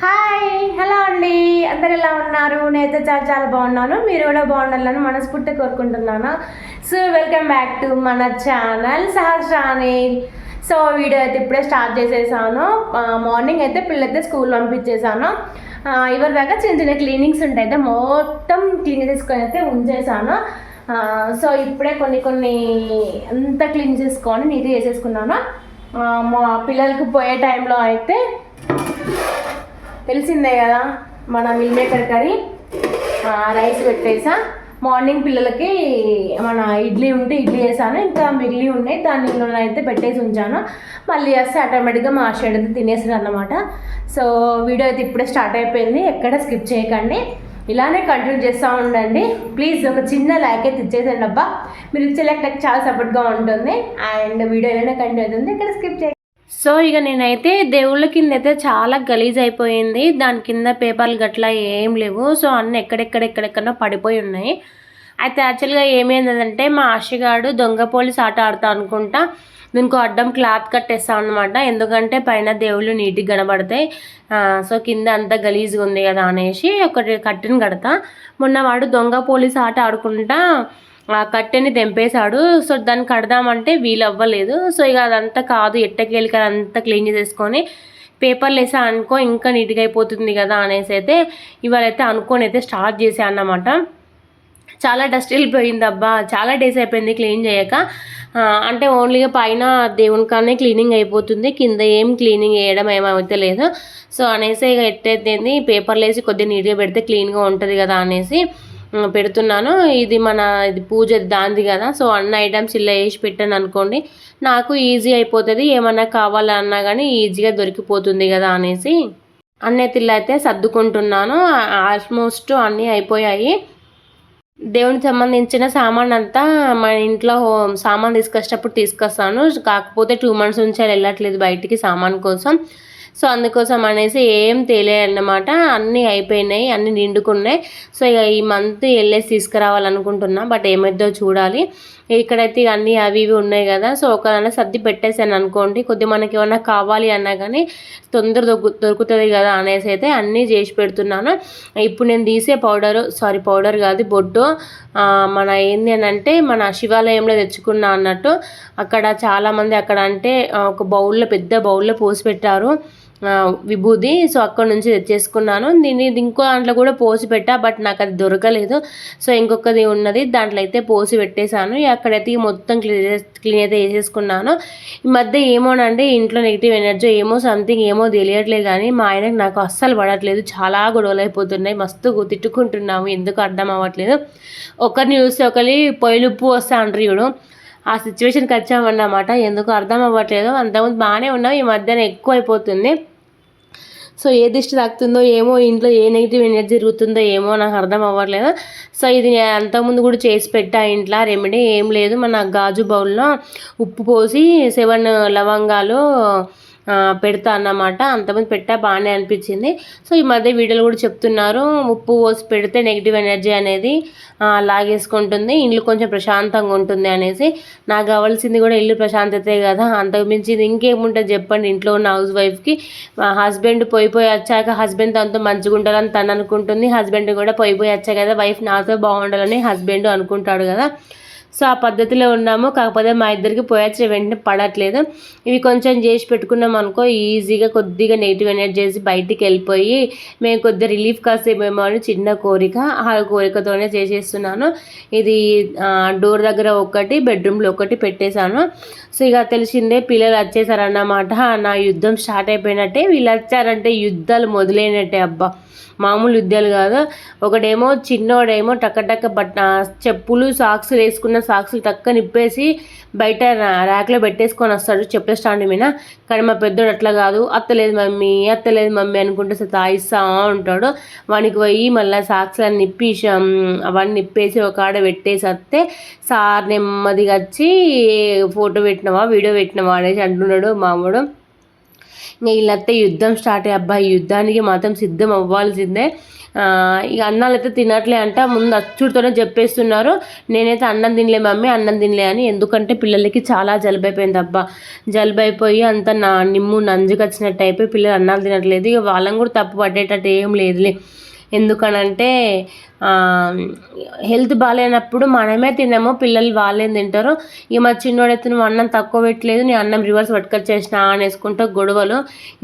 Hi hello అండి, అందరు ఎలా ఉన్నారు? నేనైతే చాలా చాలా బాగున్నాను. మీరు కూడా బాగుండాలని మనస్ఫూర్తిగా కోరుకుంటున్నాను. సో వెల్కమ్ బ్యాక్ టు మన ఛానల్ సహస్రాని. సో వీడియో అయితే ఇప్పుడే స్టార్ట్ చేసేసాను. మార్నింగ్ అయితే పిల్లలైతే స్కూల్ పంపించేసాను. ఇవరి దాకా చిన్న చిన్న క్లీనింగ్స్ ఉంటాయి, అయితే మొత్తం క్లీన్ చేసుకొని అయితే ఉంచేసాను. సో ఇప్పుడే కొన్ని అంతా క్లీన్ చేసుకొని నీట్గా చేసేసుకున్నాను. మా పిల్లలకి పోయే టైంలో అయితే తెలిసిందే కదా, మన మిల్ మేకర్ కర్రీ రైస్ పెట్టేసా. మార్నింగ్ పిల్లలకి మన ఇడ్లీ ఉంటే ఇడ్లీ వేసాను, ఇంకా మిగిలి ఉన్నాయి దానిలో అయితే పెట్టేసి ఉంచాను. మళ్ళీ వేస్తే ఆటోమేటిక్గా మా షెడ్ అయితే తినేసారు అన్నమాట. సో వీడియో అయితే ఇప్పుడే స్టార్ట్ అయిపోయింది, ఎక్కడ స్కిప్ చేయకండి, ఇలానే కంటిన్యూ చేస్తూ ఉండండి. ప్లీజ్ ఒక చిన్న లైక్ అయితే ఇచ్చేసండి అబ్బా, మీరు ఇచ్చే లైక్ నాకు చాలా సపోర్ట్గా ఉంటుంది. అండ్ వీడియో ఏదైనా కంటిన్యూ అవుతుంది, ఎక్కడ స్కిప్ చేయండి. సో ఇక నేనైతే దేవుళ్ళ కింద అయితే చాలా గలీజ్ అయిపోయింది, దాని కింద పేపర్లు గట్లా ఏం లేవు. సో అన్నీ ఎక్కడెక్కడో పడిపోయి ఉన్నాయి. అయితే యాక్చువల్గా ఏమైందంటే మా ఆశగాడు దొంగ పోలీస్ ఆట ఆడుతా అనుకుంటా దీనికి అడ్డం క్లాత్ కట్టేస్తాం అనమాట, ఎందుకంటే పైన దేవుళ్ళు నీట్గా కనబడతాయి. సో కింద అంతా గలీజ్గా ఉంది కదా అనేసి ఒకటి కట్టెని కడతా. మొన్న వాడు దొంగ పోలీస్ ఆట ఆడుకుంటా ఆ కట్టెని తెంపేశాడు. సో దాన్ని కడదామంటే వీలు అవ్వలేదు. సో ఇక అదంతా కాదు, ఎట్టకేలికి అదంతా క్లీన్ చేసేసుకొని పేపర్లు వేసా అనుకో ఇంకా నీట్గా అయిపోతుంది కదా అనేసి అయితే ఇవాళైతే అనుకొని అయితే స్టార్ట్ చేసా అన్నమాట. చాలా డస్ట్ వెళ్ళిపోయింది అబ్బా, చాలా డేస్ అయిపోయింది క్లీన్ చేయక. అంటే ఓన్లీగా పైన దేవుని కానీ క్లీనింగ్ అయిపోతుంది, కింద ఏం క్లీనింగ్ చేయడం ఏమైతే లేదు. సో అనేసి ఇక ఎట్టయితేంది పేపర్లు వేసి కొద్దిగా నీట్గా పెడితే క్లీన్గా ఉంటుంది కదా అనేసి పెడుతున్నాను. ఇది పూజ దాంది కదా, సో అన్న ఐటమ్స్ ఇలా వేసి పెట్టాను అనుకోండి, నాకు ఈజీ అయిపోతుంది, ఏమన్నా కావాలన్నా కానీ ఈజీగా దొరికిపోతుంది కదా అనేసి అన్నయ్యతిల్లు అయితే సర్దుకుంటున్నాను. ఆల్మోస్ట్ అన్నీ అయిపోయాయి. దేవునికి సంబంధించిన సామాన్ అంతా మా ఇంట్లో సామాన్ తీసుకొచ్చేటప్పుడు తీసుకొస్తాను, కాకపోతే 2 months నుంచి వెళ్ళట్లేదు బయటికి సామాన్ కోసం. సో అందుకోసం అనేసి ఏం తెలియదన్నమాట, అన్నీ అయిపోయినాయి, అన్నీ నిండుకున్నాయి. సో ఇక ఈ మంత్ వెళ్ళేసి తీసుకురావాలనుకుంటున్నా, బట్ ఏమైద్దో చూడాలి. ఇక్కడైతే అన్నీ అవి ఇవి ఉన్నాయి కదా, సో ఒకదాన్ని సర్ది పెట్టేసాను అనుకోండి, కొద్దిగా మనకి ఏమన్నా కావాలి అన్నా కానీ తొందర దొరుకుతుంది కదా అనేసి అయితే అన్నీ చేసి పెడుతున్నాను. ఇప్పుడు నేను తీసే పౌడర్ కాదు, బొట్టు మన ఏంది అని అంటే మన శివాలయంలో తెచ్చుకున్నా అన్నట్టు. అక్కడ చాలామంది అక్కడ అంటే ఒక పెద్ద బౌల్లో పోసి పెట్టారు విభూది. సో అక్కడ నుంచి తెచ్చేసుకున్నాను. దీన్ని ఇంకో దాంట్లో కూడా పోసి పెట్టా, బట్ నాకు అది దొరకలేదు. సో ఇంకొకది ఉన్నది, దాంట్లో అయితే పోసి పెట్టేశాను. అక్కడైతే మొత్తం క్లీన్ అయితే చేసేసుకున్నాను. ఈ మధ్య ఏమోనండి ఇంట్లో నెగిటివ్ ఎనర్జీ ఏమో సంథింగ్ ఏమో తెలియట్లేదు, కానీ మా ఆయనకు నాకు అస్సలు పడట్లేదు, చాలా గొడవలు అయిపోతున్నాయి, మస్తు తిట్టుకుంటున్నాము, ఎందుకు అర్థం అవ్వట్లేదు. ఒకరిని చూస్తే ఒకరి పొయ్యిలుప్పు వస్తా అంటారు చూడు, ఆ సిచ్యువేషన్కి వచ్చామన్నమాట, ఎందుకు అర్థం అవ్వట్లేదు. అంతకుముందు బాగానే ఉన్నాం, ఈ మధ్యన ఎక్కువ అయిపోతుంది. సో ఏ దిష్టి తాకుతుందో ఏమో, ఇంట్లో ఏ నెగిటివ్ ఎనర్జీ జరుగుతుందో ఏమో నాకు అర్థం అవ్వట్లేదు. సో ఇది అంతకుముందు కూడా చేసి పెట్టా ఇంట్లో రెమెడీ, ఏం లేదు, మన గాజు బౌల్లో ఉప్పు పోసి 7 లవంగాలు పెడతా అన్నమాట. అంతమంది పెట్టా బాగానే అనిపించింది. సో ఈ మధ్య వీడియోలు కూడా చెప్తున్నారు ఉప్పు పోసి పెడితే నెగిటివ్ ఎనర్జీ అనేది లాగేసుకుంటుంది, ఇల్లు కొంచెం ప్రశాంతంగా ఉంటుంది అనేసి. నాకు కావాల్సింది కూడా ఇల్లు ప్రశాంతతే కదా, అంతకు మించి ఇంకేముంటుంది చెప్పండి. ఇంట్లో ఉన్న హౌస్ వైఫ్కి హస్బెండ్ పోయి వచ్చాక హస్బెండ్ తనతో మంచిగా ఉండాలని తను అనుకుంటుంది, హస్బెండ్ కూడా పోయి వచ్చాక కదా వైఫ్ నాతో బాగుండాలని హస్బెండ్ అనుకుంటాడు కదా. సో ఆ పద్ధతిలో ఉన్నాము, కాకపోతే మా ఇద్దరికి పోయొచ్చే వెంటనే పడట్లేదు. ఇవి కొంచెం చేసి పెట్టుకున్నాం అనుకో ఈజీగా కొద్దిగా నెగిటివ్ ఎనర్జీస్ బయటికి వెళ్ళిపోయి మేము కొద్దిగా రిలీఫ్ కాసేమేమో అని చిన్న కోరిక, ఆ కోరికతోనే చేసేస్తున్నాను. ఇది డోర్ దగ్గర ఒకటి, బెడ్రూమ్లో ఒకటి పెట్టేశాను. సో ఇక తెలిసిందే పిల్లలు వచ్చేసారన్నమాట, నా యుద్ధం స్టార్ట్ అయిపోయినట్టే. వీళ్ళు వచ్చారంటే యుద్ధాలు మొదలైనట్టే అబ్బా, మామూలు యుద్ధాలు కాదు. ఒకడేమో చిన్నోడేమో టక్క చెప్పులు సాక్స్లు వేసుకున్న సాక్స్లు టక్క నిప్పేసి బయట ర్యాక్లో పెట్టేసుకొని వస్తాడు చెప్పుల స్టాండ్ మీద. కానీ మా పెద్దోడు అట్లా కాదు, అత్తలేదు మమ్మీ అనుకుంటే తాయిస్తా ఉంటాడు. వానికి పోయి మళ్ళీ సాక్స్లు అని నిప్పి అవన్నీ నిప్పేసి ఒక ఆడ పెట్టేసి వస్తే సార్ నెమ్మదిగా వచ్చి ఫోటో పెట్టినవా వీడియో పెట్టినవా అనేసి అంటున్నాడు మామూడు. ఇంకా వీళ్ళైతే యుద్ధం స్టార్ట్ అయ్యి అబ్బాయి యుద్ధానికి మాత్రం సిద్ధం అవ్వాల్సిందే. ఇక అన్నాలు అయితే తినట్లే అంట, ముందు అచ్చుడితోనే చెప్పేస్తున్నారు. నేనైతే అన్నం తినలే మమ్మీ, అన్నం తినలే అని. ఎందుకంటే పిల్లలకి చాలా జలుబు అయిపోయింది అబ్బా. జలుబు అయిపోయి అంత నిమ్ము నంజుకు వచ్చినట్టు అయిపోయి పిల్లలు అన్నాలు తినట్లేదు. ఇక వాళ్ళని కూడా తప్పు పట్టేటట్టు ఏం లేదులే. ఎందుకనంటే హెల్త్ బాగాలేనప్పుడు మనమే తిన్నాము, పిల్లలు వాళ్ళేం తింటారు. ఇక మా చిన్నోడైతే నువ్వు అన్నం తక్కువ పెట్టలేదు, నీ అన్నం రివర్స్ పట్టుకొచ్చేసిన అనేసుకుంటా గొడవలు.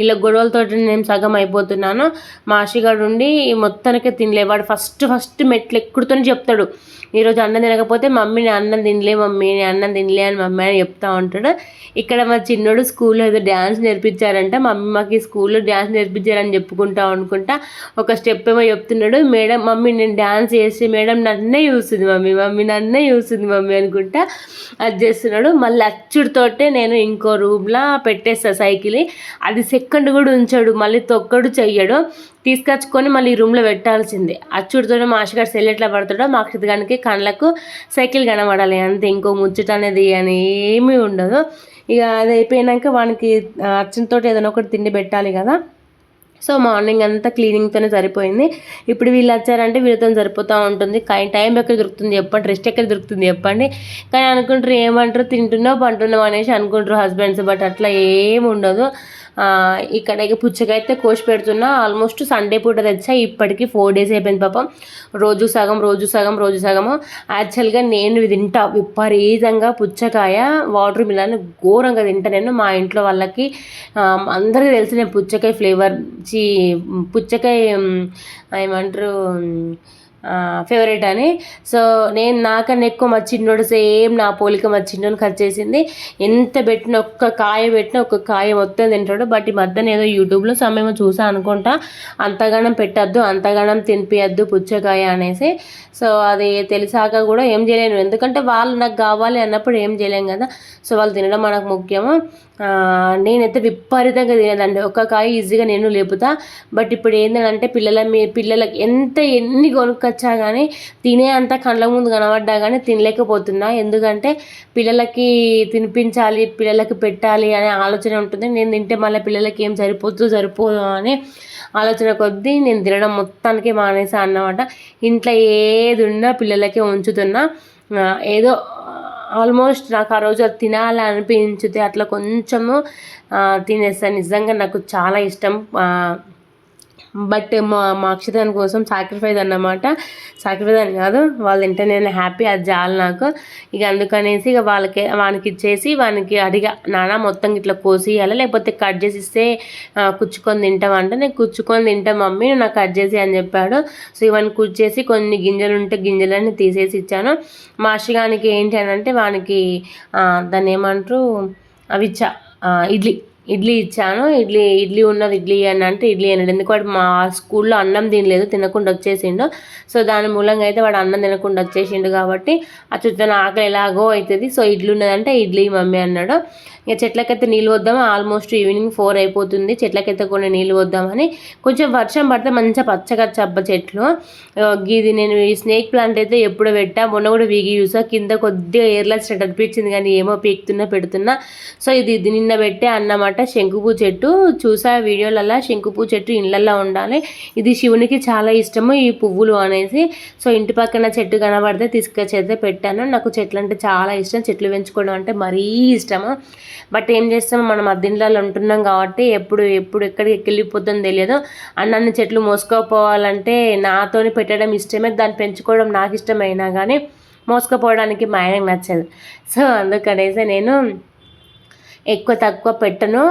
ఇలా గొడవలతో నేను సగం అయిపోతున్నాను. మా ఆశిగాడు ఉండి మొత్తానికే తినలే. వాడు ఫస్ట్ మెట్లు ఎక్కుడుతోనే చెప్తాడు, ఈరోజు అన్నం తినకపోతే మమ్మీ నేను అన్నం తినలే మమ్మీ, నేను అన్నం తినలే అని మమ్మీ అని చెప్తా ఉంటాడు. ఇక్కడ మా చిన్నోడు స్కూల్లో ఏదో డ్యాన్స్ నేర్పించారంట, మమ్మీ మాకు ఈ స్కూల్లో డ్యాన్స్ నేర్పించారని చెప్పుకుంటా అనుకుంటా ఒక స్టెప్ ఏమో చెప్తున్నాడు. మేడం మమ్మీ నేను డ్యాన్స్ చేసి మేడం నన్నే చూస్తుంది మమ్మీ నన్నే చూస్తుంది మమ్మీ అనుకుంటా అది చేస్తున్నాడు. మళ్ళీ అచ్చుడితోటే నేను ఇంకో రూమ్లో పెట్టేస్తా సైకిల్, అది సెకండ్ కూడా ఉంచాడు, మళ్ళీ తొక్కడు చెయ్యడు, తీసుకొచ్చుకొని మళ్ళీ ఈ రూమ్లో పెట్టాల్సిందే. అచ్చుడితోనే మా ఆశగాడు సెల్ ఎట్లా పడతాడో మా అక్షితగానికి కళ్ళకు సైకిల్ కనబడాలి అంతే, ఇంకో ముచ్చట అనేది అని ఏమీ ఉండదు. ఇక అది అయిపోయాక వానికి అచ్చనితో ఏదైనా ఒకటి తిండి పెట్టాలి కదా. సో మార్నింగ్ అంతా క్లీనింగ్తోనే సరిపోయింది. ఇప్పుడు వీళ్ళు వచ్చారంటే వీళ్ళతో సరిపోతూ ఉంటుంది. టైం ఎక్కడ దొరుకుతుంది చెప్పండి, రెస్ట్ ఎక్కడ దొరుకుతుంది చెప్పండి. కానీ అనుకుంటారు ఏమంటారు తింటున్నావు పంటున్నావు అనేసి అనుకుంటారు హస్బెండ్స్, బట్ అట్లా ఏమి ఉండదు. ఇక్కడ పుచ్చకాయ అయితే కోసి పెడుతున్నా, ఆల్మోస్ట్ సండే పూట తెచ్చా, ఇప్పటికీ 4 days అయిపోయింది పాపం. రోజు సగము. యాక్చువల్గా నేను తింటా విపరీతంగా పుచ్చకాయ, వాటర్ మిలన్ ఘోరంగా తింటా నేను. మా ఇంట్లో వాళ్ళకి అందరికీ తెలిసి నేను పుచ్చకాయ ఫ్లేవర్ పుచ్చకాయ ఏమంటారు ఫేవరెట్ అని. సో నేను నాకన్నా ఎక్కువ మా చిన్నోడు సేమ్ నా పోలిక మా చిన్నోని కట్ చేసింది. ఎంత పెట్టిన ఒక్క కాయ మొత్తం తింటాడు. బట్ ఈ మధ్యన ఏదో యూట్యూబ్లో సమయం చూసా అనుకుంటా, అంతగానం పెట్టద్దు, అంతగానం తినిపియద్దు పుచ్చకాయ అనేసి. సో అది తెలిసాక కూడా ఏం చేయలేను, ఎందుకంటే వాళ్ళు నాకు కావాలి అన్నప్పుడు ఏం చేయలేం కదా. సో వాళ్ళు తినడం మనకు ముఖ్యము. నేనైతే విపరీతంగా తినేదండి, ఒక్క కాయ ఈజీగా నేను లేపుతా. బట్ ఇప్పుడు ఏంటంటే పిల్లలకి ఎన్ని కొనుక్కొచ్చా కానీ తినే అంత కళ్ళ ముందు కనబడ్డా కానీ తినలేకపోతున్నా. ఎందుకంటే పిల్లలకి తినిపించాలి, పిల్లలకి పెట్టాలి అనే ఆలోచన ఉంటుంది. నేను తింటే మళ్ళీ పిల్లలకి ఏం సరిపోదు అని ఆలోచన కొద్దీ నేను తినడం మొత్తానికి మానేసా అన్నమాట. ఇంట్లో ఏది ఉన్నా పిల్లలకే ఉంచుతున్నా. ఏదో ఆల్మోస్ట్ నాకు ఆ రోజు అది తినాలని అనిపించితే అట్లా కొంచెము తినేస్తాను. నిజంగా నాకు చాలా ఇష్టం. బట్ మా అక్షతని కోసం సాక్రిఫైస్ అన్నమాట. సాక్రిఫైస్ అని కాదు, వాళ్ళు తింటే నేను హ్యాపీ, అది చాలు నాకు. ఇక అందుకనేసి ఇక వానికి ఇచ్చేసి వానికి అడిగా, నాన్న మొత్తం ఇట్లా కోసి ఇవ్వాలి లేకపోతే కట్ చేసి ఇస్తే కుచ్చుకొని తింటామంటే, నేను కుచ్చుకొని తింటా మమ్మీ నువ్వు నాకు కట్ చేసి అని చెప్పాడు. సో ఇవన్నీ కుచ్చేసి కొన్ని గింజలు ఉంటే గింజలన్నీ తీసేసి ఇచ్చాను. మా అక్షగానికి ఏంటి అని అంటే వానికి దాన్ని ఏమంటారు అవి ఇచ్చా, ఇడ్లీ ఇచ్చాను. ఇడ్లీ ఉన్నది ఇడ్లీ అని అంటే ఇడ్లీ అన్నాడు. ఎందుకంటే మా స్కూల్లో అన్నం తినలేదు, తినకుండా వచ్చేసిండు. సో దాని మూలంగా అయితే వాడు అన్నం తినకుండా వచ్చేసిండు కాబట్టి ఆ చుట్టూ ఆకలి ఎలాగో అవుతుంది. సో ఇడ్లీ ఉన్నదంటే ఇడ్లీ మమ్మీ అన్నాడు. ఇక చెట్లకైతే నీళ్ళు వద్దాము, ఆల్మోస్ట్ ఈవినింగ్ 4 అయిపోతుంది. చెట్లకైతే కొన్ని నీళ్ళు వద్దామని, కొంచెం వర్షం పడితే మంచిగా పచ్చగా చెట్లు. ఇది నేను ఈ స్నేక్ ప్లాంట్ అయితే ఎప్పుడు పెట్టా, మొన్న కూడా వీగి చూసా, కింద కొద్దిగా ఎయిర్లా స్టార్ట్ అనిపించింది కానీ ఏమో పీకుతున్నా పెడుతున్నా. సో ఇది నిన్న పెట్టే అన్నమాట. శంకుపూ చెట్టు చూసా వీడియోలలో, శంకుపూ చెట్టు ఇళ్ళల్లో ఉండాలి, ఇది శివునికి చాలా ఇష్టము ఈ పువ్వులు అనేసి. సో ఇంటి పక్కన చెట్టు కనబడితే తీసుకొచ్చైతే పెట్టాను. నాకు చెట్లు అంటే చాలా ఇష్టం, చెట్లు పెంచుకోవడం అంటే మరీ ఇష్టము. బట్ ఏం చేస్తాము, మనం అద్దెండ్లలో ఉంటున్నాం కాబట్టి ఎప్పుడు ఎక్కడికి వెళ్ళిపోతుందో తెలియదు. అన్నీ చెట్లు మోసుకోపోవాలంటే నాతోని పెట్టడం ఇష్టమే, దాన్ని పెంచుకోవడం నాకు ఇష్టమైనా కానీ మోసుకుపోవడానికి మా ఆయనకు నచ్చదు. సో అందుకనేసి నేను ఎక్కువ తక్కువ పెట్టను.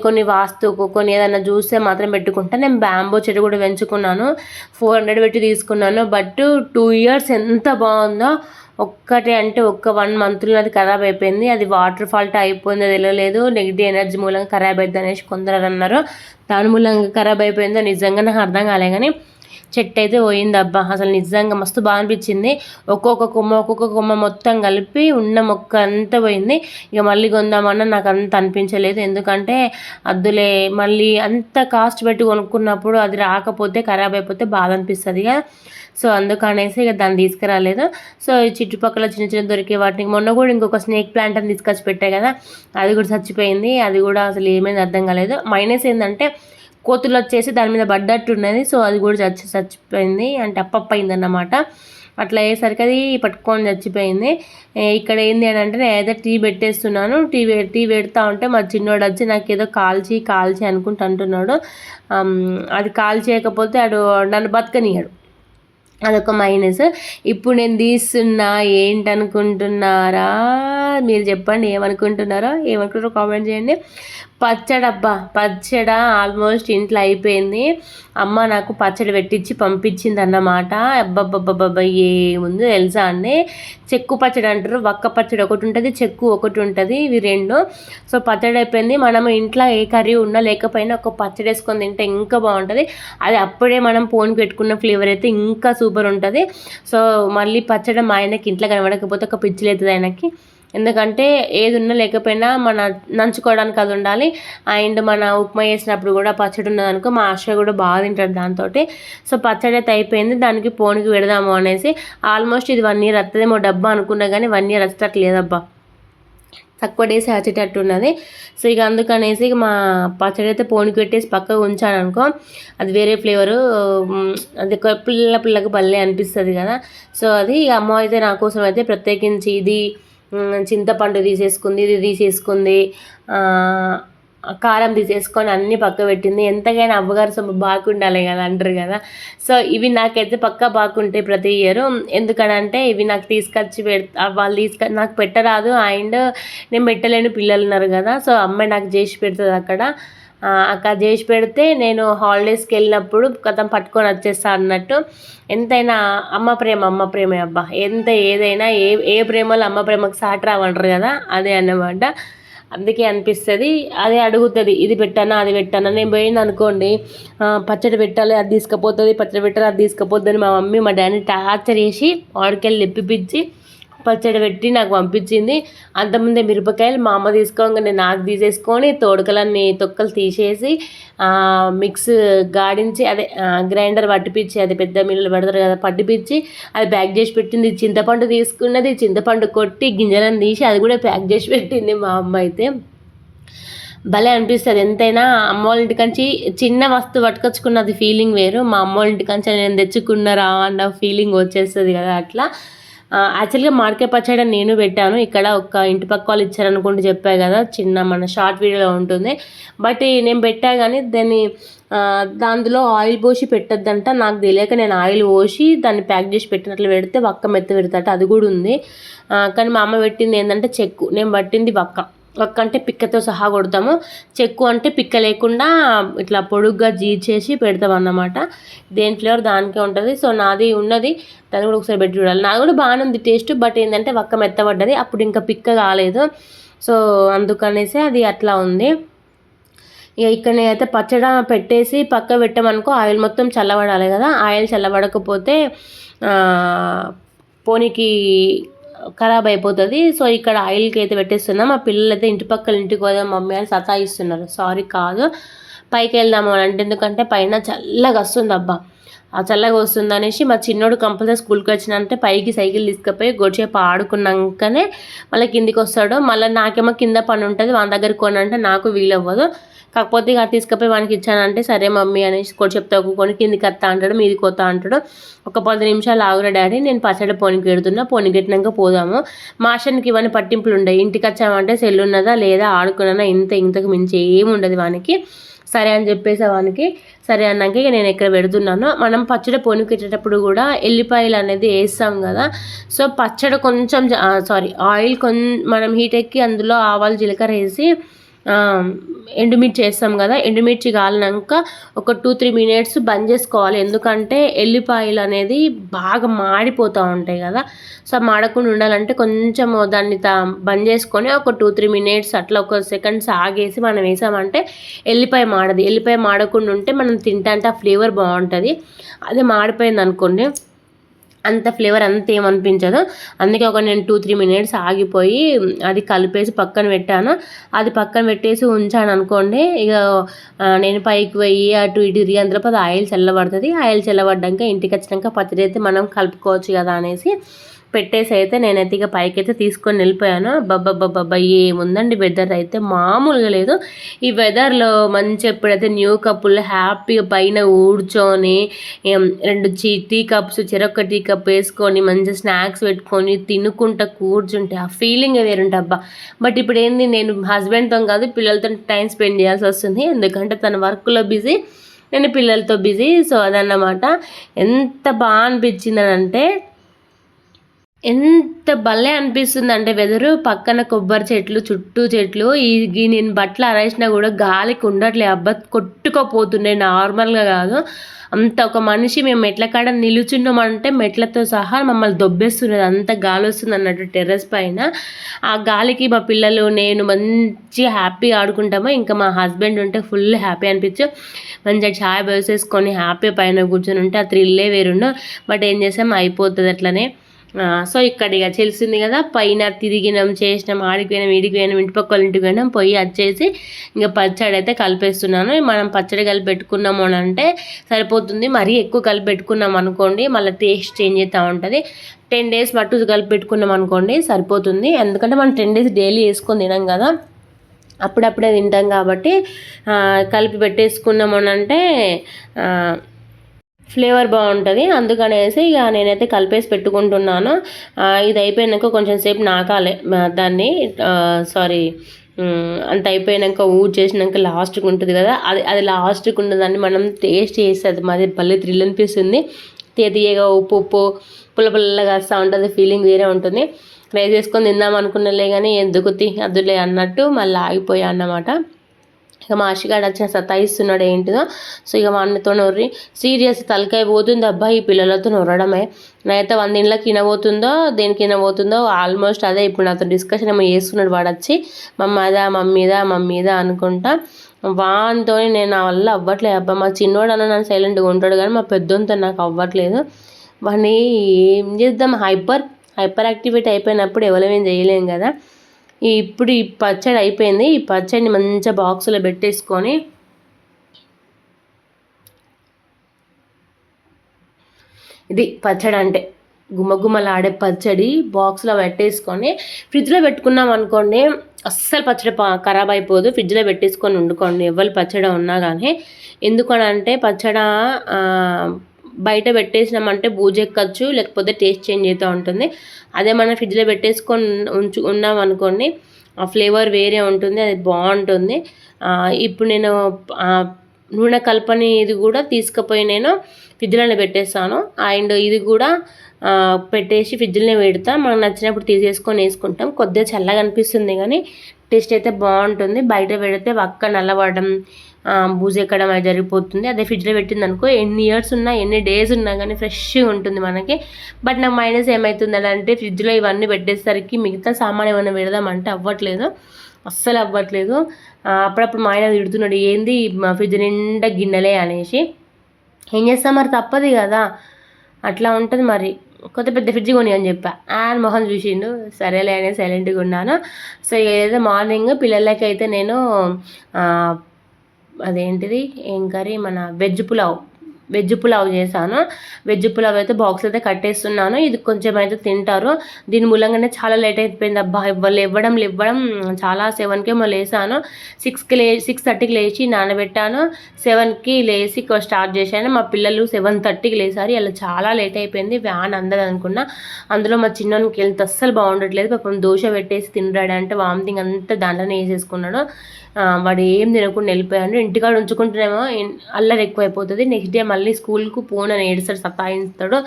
కొన్ని వాస్తుకు కొన్ని ఏదైనా చూస్తే మాత్రం పెట్టుకుంటా. నేను బ్యాంబో చెట్టు కూడా పెంచుకున్నాను, 400 పెట్టి తీసుకున్నాను. బట్ 2 years ఎంత బాగుందో. ఒక్క 1 monthలో అది ఖరాబ్ అయిపోయింది. అది వాటర్ ఫాల్ట్ అయిపోయిందో తెలియలేదు, నెగిటివ్ ఎనర్జీ మూలంగా ఖరాబ్ అవుతుంది అనేసి కొందరు అన్నారు. దాని మూలంగా ఖరాబ్ అయిపోయిందో నిజంగా నాకు అర్థం కాలే కానీ చెట్టు అయితే పోయింది అబ్బా. అసలు నిజంగా మస్తు బాగా అనిపించింది. ఒక్కొక్క కొమ్మ మొత్తం కలిపి ఉన్న మొక్క అంతా పోయింది. ఇక మళ్ళీ కొందామన్నా నాకు అంత అనిపించలేదు, ఎందుకంటే అద్దులే మళ్ళీ అంత కాస్ట్ పెట్టి కొనుక్కున్నప్పుడు అది రాకపోతే ఖరాబ్ అయిపోతే బాధ అనిపిస్తుంది కదా. సో అందుకనేసి ఇక దాన్ని తీసుకురాలేదు. సో ఈ చుట్టుపక్కల చిన్న చిన్న దొరికే వాటికి మొన్న కూడా ఇంకొక స్నేక్ ప్లాంట్ అని తీసుకొచ్చి పెట్టాయి కదా, అది కూడా చచ్చిపోయింది. అది కూడా అసలు ఏమైంది అర్థం కాలేదు. మైనస్ ఏంటంటే కోతులు వచ్చేసి దాని మీద పడ్డట్టు ఉన్నది. సో అది కూడా చచ్చిపోయింది, అంటే అప్పయిందన్నమాట. అట్లా అయ్యేసరికి అది పట్టుకొని చచ్చిపోయింది. ఇక్కడ ఏంది అని అంటే నేను ఏదో టీ పెట్టేస్తున్నాను, టీ పెడతా ఉంటే మా చిన్నోడు వచ్చి నాకు ఏదో కాల్చి అనుకుంటూ అంటున్నాడు. అది కాల్చేయకపోతే ఆడు నన్ను బతకనియాడు. అదొక మైనస్. ఇప్పుడు నేను తీస్తున్నా ఏంటనుకుంటున్నారా మీరు? చెప్పండి ఏమనుకుంటున్నారో కామెంట్ చేయండి. పచ్చడి ఆల్మోస్ట్ ఇంట్లో అయిపోయింది. అమ్మ నాకు పచ్చడి పెట్టించి పంపించింది అన్నమాట. అబ్బబ్బబ్బబ్బబ్బ ఏముంది తెలుసా అండి, చెక్కు పచ్చడి అంటారు, వక్క పచ్చడి ఒకటి ఉంటుంది, చెక్కు ఒకటి ఉంటుంది, ఇవి రెండు. సో పచ్చడి అయిపోయింది. మనం ఇంట్లో ఏ కర్రీ ఉన్నా లేకపోయినా ఒక పచ్చడి వేసుకొని తింటే ఇంకా బాగుంటుంది. అది అప్పుడే మనం పోన్కి పెట్టుకున్న ఫ్లేవర్ అయితే ఇంకా సూపర్ ఉంటుంది. సో మళ్ళీ పచ్చడి మా ఆయనకి ఇంట్లో కనబడకపోతే ఒక పిచ్చిలు అవుతుంది ఆయనకి. ఎందుకంటే ఏది ఉన్నా లేకపోయినా మన నంచుకోవడానికి అది ఉండాలి. అండ్ మన ఉప్మా చేసినప్పుడు కూడా పచ్చడి ఉన్నదనుకో మా ఆశ కూడా బాగా తింటాడు దాంతో. సో పచ్చడి అయితే అయిపోయింది, దానికి పోనికి పెడదాము అనేసి. ఆల్మోస్ట్ ఇది 1 year వస్తుందేమో డబ్బా అనుకున్నా కానీ 1 year వచ్చేటట్టు లేదబ్బా, తక్కువ డేస్ వచ్చేటట్టు ఉన్నది. సో ఇక అందుకనేసి ఇక మా పచ్చడి అయితే పోనికి పెట్టేసి పక్కకు ఉంచాను అనుకో, అది వేరే ఫ్లేవరు, అది పిల్లకి భలే అనిపిస్తుంది కదా. సో అది అమ్మ అయితే నా కోసం అయితే ప్రత్యేకించి ఇది చింతపండు తీసేసుకుంది, ఇది తీసేసుకుంది, కారం తీసేసుకొని అన్నీ పక్క పెట్టింది. ఎంతకైనా అవ్వగారు సొమ్ము బాగుండాలి కదా అంటారు కదా. సో ఇవి నాకైతే పక్కా బాగుంటాయి ప్రతి ఇయర్. ఎందుకనంటే ఇవి నాకు తీసుకొచ్చి వాళ్ళు నాకు పెట్టరాదు, అండ్ నేను పెట్టలేని పిల్లలు ఉన్నారు కదా. సో అమ్మాయి నాకు చేసి పెడుతుంది అక్కడ చేసి పెడితే నేను హాలిడేస్కి వెళ్ళినప్పుడు కథం పట్టుకొని వచ్చేస్తా అన్నట్టు. ఎంతైనా అమ్మ ప్రేమే అబ్బా, ఎంత ఏదైనా ఏ ప్రేమలో అమ్మ ప్రేమకు సాటి రావంటారు కదా, అదే అన్నమాట. అందుకే అనిపిస్తుంది. అదే అడుగుతుంది, ఇది పెట్టానా అది పెట్టానా. నేను పోయింది అనుకోండి, పచ్చడి పెట్టాలి అది తీసుకుపోతుంది, పచ్చడి పెట్టాలి అది తీసుకుపోద్దని మా మమ్మీ మా డాడీ టార్చర్ చేసి వాడికెళ్ళి తెప్పిపించి పచ్చడి పెట్టి నాకు పంపించింది. అంతకుముందే మిరపకాయలు మా అమ్మ తీసుకోగానే నాకు తీసేసుకొని తొక్కలు తీసేసి మిక్స్ గాడించి అదే గ్రైండర్ పట్టిపించి, అది పెద్ద మిల్లు పెడతారు కదా, పట్టిపించి అది ప్యాక్ చేసి పెట్టింది. చింతపండు తీసుకున్నది, చింతపండు కొట్టి గింజలను తీసి అది కూడా ప్యాక్ చేసి పెట్టింది మా అమ్మ అయితే. భలే అనిపిస్తుంది. ఎంతైనా అమ్మ వాళ్ళ ఇంటికంచి చిన్న వస్తువు పట్టుకొచ్చుకున్నది ఫీలింగ్ వేరు, మా అమ్మ వాళ్ళ ఇంటికంచి నేను తెచ్చుకున్నారా అన్న ఫీలింగ్ వచ్చేస్తుంది కదా. అట్లా యాక్చువల్గా మామిడికాయ పచ్చడి నేను పెట్టాను, ఇక్కడ ఒక ఇంటి పక్క వాళ్ళు ఇచ్చారనుకుంటూ చెప్పాను కదా, చిన్న మన షార్ట్ వీడియోలో ఉంటుంది. బట్ నేను పెట్టా కానీ దాంట్లో ఆయిల్ పోసి పెట్టద్దంట, నాకు తెలియక నేను ఆయిల్ పోసి దాన్ని ప్యాక్ చేసి పెట్టినట్లు పెడితే వక్క మెత్త పెడతాట, అది కూడా ఉంది. కానీ మా అమ్మ పెట్టింది ఏంటంటే చెక్కు, నేను పట్టింది వక్క అంటే పిక్కతో సహా కొడతాము, చెక్కు అంటే పిక్క లేకుండా ఇట్లా పొడుగ్గా చేసి పెడతాం అన్నమాట. దేని ఫ్లేవర్ దానికే ఉంటుంది. సో నాది ఉన్నది, దాన్ని కూడా ఒకసారి పెట్టి చూడాలి. నాది కూడా బాగానే ఉంది టేస్ట్, బట్ ఏంటంటే వక్క మెత్తబడ్డది, అప్పుడు ఇంకా పిక్క కాలేదు. సో అందుకనేసి అది అట్లా ఉంది. ఇక ఇక్కడ అయితే పచ్చడి పెట్టేసి పక్క పెట్టామనుకో ఆయిల్ మొత్తం చల్లబడాలి కదా, ఆయిల్ చల్లబడకపోతే పోనీకి ఖరాబ్ అయిపోతుంది. సో ఇక్కడ ఆయిల్కి అయితే పెట్టేస్తున్నాం. మా పిల్లలు అయితే ఇంటి ఇంటికి పోదాం మమ్మీ అని సతాయిస్తున్నారు. సారీ కాదు, పైకి వెళ్దాము అని అంటే, ఎందుకంటే పైన చల్లగా వస్తుంది అబ్బా, ఆ చల్లగా వస్తుంది అనేసి మా చిన్నోడు కంపల్సరీ స్కూల్కి వచ్చినంటే పైకి సైకిల్ తీసుకుపోయి గొడ్చేపు ఆడుకున్నాకనే మళ్ళీ కిందికి వస్తాడు. మళ్ళీ నాకేమో కింద పని ఉంటుంది, వాళ్ళ దగ్గరికి కొనంటే నాకు వీలవ్వదు. కాకపోతే ఇక తీసుకుపోయి వానికి ఇచ్చానంటే సరే మమ్మీ అనేసి చెప్తా కొని కిందికి వస్తా అంటాడు, మీదికి వస్తా అంటాడు. ఒక 10 నిమిషాలు ఆగురా డాడీ, నేను పచ్చడి పోనికి పెడుతున్నా, పోనికి పెట్టినాక పోదాము. మాషన్కి ఇవన్నీ పట్టింపులు ఉండవు, ఇంటికి వచ్చామంటే సెల్ ఉన్నదా లేదా ఆడుకున్నా, ఇంతకు మించి ఏముండదు వానికి. సరే అని చెప్పేసి వానికి సరే అన్నాక ఇక నేను ఎక్కడ పెడుతున్నాను. మనం పచ్చడి పోనికి పెట్టేటప్పుడు కూడా ఎల్లిపాయలు అనేది వేస్తాం కదా. సో పచ్చడి కొంచెం ఆయిల్ మనం హీట్ ఎక్కి అందులో ఆవాలు జీలకర్ర వేసి ఎండుమిర్చి వేస్తాం కదా, ఎండుమిర్చి కాలినాక ఒక 2-3 minutes బంద్ చేసుకోవాలి. ఎందుకంటే ఎల్లిపాయలు అనేది బాగా మాడిపోతూ ఉంటాయి కదా. సో మాడకుండా ఉండాలంటే కొంచెం దాన్ని బంద్ చేసుకొని ఒక 2-3 minutes అట్లా ఒక సెకండ్స్ ఆగేసి మనం వేసామంటే ఎల్లిపాయ మాడదు. ఎల్లిపాయ మాడకుండా ఉంటే మనం తింటా అంటే ఆ ఫ్లేవర్ బాగుంటుంది. అదే మాడిపోయింది అనుకోండి అంత ఫ్లేవర్ అంత ఏమనిపించదు. అందుకే నేను 2-3 మినిట్స్ ఆగిపోయి అది కలిపేసి పక్కన పెట్టాను. అది పక్కన పెట్టేసి ఉంచాను అనుకోండి, ఇక నేను పైకి పోయి అటు ఇటు తిరిగి అందులో అది ఆయిల్ చల్లబడుతుంది. ఆయిల్ చల్లబడ్డాక ఇంటికి వచ్చినాక పచ్చడి అయితే మనం కలుపుకోవచ్చు కదా అనేసి పెట్టేసి అయితే నేనైతే ఇక పైకైతే తీసుకొని వెళ్ళిపోయాను. బబ్బబ్బబ్బబ్బా ఏముందండి, వెదర్ అయితే మామూలుగా లేదు. ఈ వెదర్లో మంచి ఎప్పుడైతే న్యూ కప్పులు హ్యాపీగా పైన కూర్చొని 2 టీ కప్స్ చెరొక్క టీ కప్ వేసుకొని మంచి స్నాక్స్ పెట్టుకొని తినుకుంటా కూర్చుంటే ఆ ఫీలింగ్ వేరుంటే అబ్బా. బట్ ఇప్పుడు ఏంది, నేను హస్బెండ్తో కాదు పిల్లలతో టైం స్పెండ్ చేయాల్సి వస్తుంది. ఎందుకంటే తన వర్క్లో బిజీ, నేను పిల్లలతో బిజీ. సో అదన్నమాట. ఎంత బాగా అనిపించిందనంటే ఎంత భలే అనిపిస్తుంది అంటే వెదరు. పక్కన కొబ్బరి చెట్లు, చుట్టూ చెట్లు. నేను బట్టలు ఆరేసినా కూడా గాలికి ఉండట్లే అబ్బా, కొట్టుకోపోతుండే. నార్మల్గా కాదు, అంత ఒక మనిషి మేము మెట్ల కాడ నిలుచున్నామంటే మెట్లతో సహా మమ్మల్ని దొబ్బేస్తున్నది, అంత గాలి వస్తుంది అన్నట్టు టెర్రస్ పైన. ఆ గాలికి మా పిల్లలు నేను మంచిగా హ్యాపీగా ఆడుకుంటాము. ఇంకా మా హస్బెండ్ ఉంటే ఫుల్ హ్యాపీ అనిపించు. మంచిగా ఛాయ్ వేసేసుకొని హ్యాపీ పైన కూర్చొని ఉంటే ఆ థ్రిల్లే వేరుండు. బట్ ఏం చేసాం, అయిపోతుంది అట్లనే. సో ఇక్కడ ఇక తెలిసింది కదా, పైన తిరిగినాం, చేసినాం, ఆడికి పోయినాం, ఈడికి పోయినాం, ఇంటి పక్కల ఇంటికి పోయినాం. పొయ్యి వచ్చేసి ఇంకా పచ్చడి అయితే కలిపేస్తున్నాను. మనం పచ్చడి కలిపి పెట్టుకున్నాము అని అంటే సరిపోతుంది. మరీ ఎక్కువ కలిపి పెట్టుకున్నాం అనుకోండి మళ్ళీ టేస్ట్ చేంజ్ అవుతూ ఉంటుంది. 10 days మట్టు కలిపి పెట్టుకున్నాం అనుకోండి సరిపోతుంది. ఎందుకంటే మనం 10 days డైలీ వేసుకొని తినాం కదా, అప్పుడప్పుడే తింటాం కాబట్టి కలిపి పెట్టేసుకున్నాము అని అంటే ఫ్లేవర్ బాగుంటుంది. అందుకనేసి ఇక నేనైతే కలిపేసి పెట్టుకుంటున్నాను. ఇది అయిపోయినాక కొంచెం సేపు నాకాలే దాన్ని, సారీ అంత అయిపోయినాక చేసినాక లాస్ట్కి ఉంటుంది కదా, అది లాస్ట్కి ఉన్నదాన్ని మనం టేస్ట్ చేస్తుంది మాది భలే థ్రిల్ అనిపిస్తుంది. తీయగా ఉప్పు పుల్ల పుల్లగా వస్తూ ఉంటుంది, ఫీలింగ్ వేరే ఉంటుంది. రైస్ వేసుకొని తిందాం అనుకున్నలే కానీ ఎందుకు అదులే అన్నట్టు మళ్ళీ ఆగిపోయా అన్నమాట. ఇక మా ఆశగాడు వచ్చిన సతాయిస్తున్నాడు ఏంటిదో. సో ఇక మా అన్నతో నొర్రి సీరియస్ తలకాయ పోతుంది అబ్బా ఈ పిల్లలతో నొరడమే. నేనైతే 100 ఇండ్లకి వినబోతుందో దేనికి వినబోతుందో ఆల్మోస్ట్ అదే. ఇప్పుడు నాతో డిస్కషన్ ఏమో చేస్తున్నాడు వాడు వచ్చి, మమ్మీదా అనుకుంటా. వానితో నేను నా వల్ల అవ్వట్లేదు అబ్బా. మా చిన్నోడు అన్న నన్ను సైలెంట్గా ఉంటాడు కానీ మా పెద్దోనితో నాకు అవ్వట్లేదు. వాడిని ఏం చేద్దాం, హైపర్ యాక్టివిటీ అయిపోయినప్పుడు ఎవరేం చేయలేం కదా. ఇప్పుడు ఈ పచ్చడి అయిపోయింది. ఈ పచ్చడిని మంచిగా బాక్సులో పెట్టేసుకొని ఇది పచ్చడి అంటే గుమ్మగుమ్మలాడే పచ్చడి బాక్స్లో పెట్టేసుకొని ఫ్రిడ్జ్లో పెట్టుకున్నాం అనుకోండి, అస్సలు పచ్చడి ఖరాబ్ అయిపోదు. ఫ్రిడ్జ్లో పెట్టేసుకొని వండుకోండి ఎవరు పచ్చడి ఉన్నా కానీ. ఎందుకనంటే పచ్చడి బయట పెట్టేసినామంటే బూజెక్కచ్చు, లేకపోతే టేస్ట్ చేంజ్ అవుతూ ఉంటుంది. అదే మనం ఫ్రిడ్జ్లో పెట్టేసుకొని ఉన్నాం అనుకోండి, ఆ ఫ్లేవర్ వేరే ఉంటుంది, అది బాగుంటుంది. ఇప్పుడు నేను నూనె కలపని ఇది కూడా తీసుకుపోయి నేను ఫ్రిడ్జ్లోనే పెట్టేస్తాను. అండ్ ఇది కూడా పెట్టేసి ఫ్రిడ్జ్లోనే పెడతా. మనకు నచ్చినప్పుడు తీసేసుకొని వేసుకుంటాం. కొద్దిగా చల్లగా అనిపిస్తుంది కానీ టేస్ట్ అయితే బాగుంటుంది. బయట పెడితే వక్క నల్లబడడం, బూజు ఎక్కడం అది జరిగిపోతుంది. అదే ఫ్రిడ్జ్లో పెట్టింది అనుకో ఎన్ని ఇయర్స్ ఉన్నా ఎన్ని డేస్ ఉన్నా కానీ ఫ్రెష్గా ఉంటుంది మనకి. బట్ నాకు మైనస్ ఏమవుతుంది అంటే ఫ్రిడ్జ్లో ఇవన్నీ పెట్టేసరికి మిగతా సామాన్ ఏమైనా పెడదామంటే అస్సలు అవ్వట్లేదు. అప్పుడప్పుడు మా ఆయన తిడుతున్నాడు, ఏంది మా ఫ్రిడ్జ్ నిండా గిన్నెలే అనేసి. ఏం చేస్తాం మరి, తప్పదు కదా, అట్లా ఉంటుంది మరి. కొత్త పెద్ద ఫ్రిడ్జ్ కొని అని చెప్పా. మొహం చూసిండు, సరేలే అని సైలెంట్గా ఉన్నాను. సో ఏదైతే మార్నింగ్ పిల్లలకైతే నేను అదేంటిది ఏం కర్రీ, మన వెజ్ పులావ్ చేశాను. వెజ్ పులావ్ అయితే బాక్స్ అయితే కట్టేస్తున్నాను. ఇది కొంచెం అయితే తింటారు. దీని మూలంగానే చాలా లేట్ అయిపోయింది అబ్బా. ఇవ్వడం చాలా 7కి ఏమో లేసాను. 6:30కి లేచి నానబెట్టాను. 7కి లేచి స్టార్ట్ చేశాను. మా పిల్లలు 7:30కి లేసారు. ఇలా చాలా లేట్ అయిపోయింది. వ్యాన్ అందదు అనుకున్నా. అందులో మా చిన్నోనికి వెళ్తే అస్సలు బాగుండట్లేదు. పాపం దోశ పెట్టేసి తినరాడు అంటే వామిటింగ్ అంతా దాంట్లోనే వేసేసుకున్నాడు. వాడు ఏం తినకుండా వెళ్ళిపోయాడు. ఇంటికాడ ఉంచుకుంటేనేమో అల్లరి ఎక్కువైపోతుంది. నెక్స్ట్ డే మళ్ళీ స్కూల్కు పోనని ఏడుస్తాడు, సతాయిస్తాడు.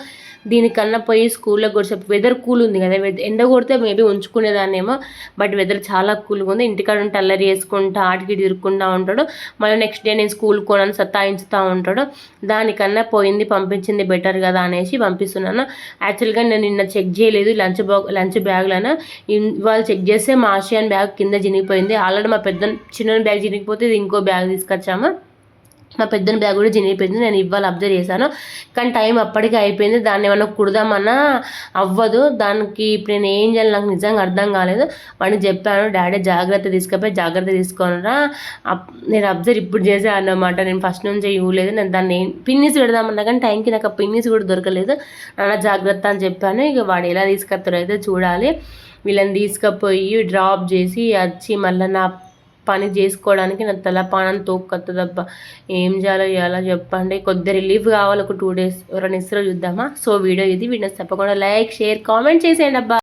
దీనికన్నా పోయి స్కూల్లో కొద్దిసేపు వెదర్ కూల్ ఉంది కదా, ఎండ కొడితే మేబీ ఉంచుకునేదాన్నేమో. బట్ వెదర్ చాలా కూల్గా ఉంది. ఇంటికాడ ఉంటే అల్లరి చేసుకుంటా ఆటికి తిరుక్కుంటూ ఉంటాడు. మళ్ళీ నెక్స్ట్ డే నేను స్కూల్ కోనని సతాయించుతూ ఉంటాడు. దానికన్నా పోయింది పంపించింది బెటర్ కదా అనేసి పంపిస్తున్నాను. యాక్చువల్గా నేను నిన్న చెక్ చేయలేదు లంచ్ బ్యాగ్లను. ఇవాళ చెక్ చేస్తే మా ఆసియాన్ బ్యాగ్ కింద చినిగిపోయింది. ఆల్రెడీ మా చిన్న బ్యాగ్ చినిగిపోతే ఇది ఇంకో బ్యాగ్ తీసుకొచ్చాము. మా పెద్దన బ్యాగ్ కూడా చినిగిపోయింది. నేను ఇవాళ అబ్జర్వ్ చేశాను, కానీ టైం అప్పటికే అయిపోయింది. దాన్ని ఏమన్నా కుడదామన్నా అవ్వదు. దానికి ఇప్పుడు నేను ఏం చేయాలి నాకు నిజంగా అర్థం కాలేదు. వాడిని చెప్పాను, డాడీ జాగ్రత్త తీసుకోనరా. నేను అబ్జర్వ్ ఇప్పుడు చేశాను అన్నమాట. నేను ఫస్ట్ నుంచి ఇవ్వలేదు. నేను దాన్ని పిన్నిస్ పెడదామన్నా కానీ టైంకి నాకు ఆ పిన్నిస్ కూడా దొరకలేదు. నాన్న జాగ్రత్త అని చెప్పాను. ఇక వాడు ఎలా తీసుకొస్తారో అయితే చూడాలి. వీళ్ళని తీసుకుపోయి డ్రాప్ చేసి వచ్చి మళ్ళీ నా పని చేసుకోవడానికి నా తలపానం తోక్కత్తదబ్బా. ఏం చేయాలో చెప్పండి. కొద్ది రిలీఫ్ కావాలి. ఒక 2 days ఎవరైనా ఇస్తారో చూద్దామా. సో వీడియో ఇది. వీడియో తప్పకుండా లైక్, షేర్, కామెంట్ చేసేయండి అబ్బా.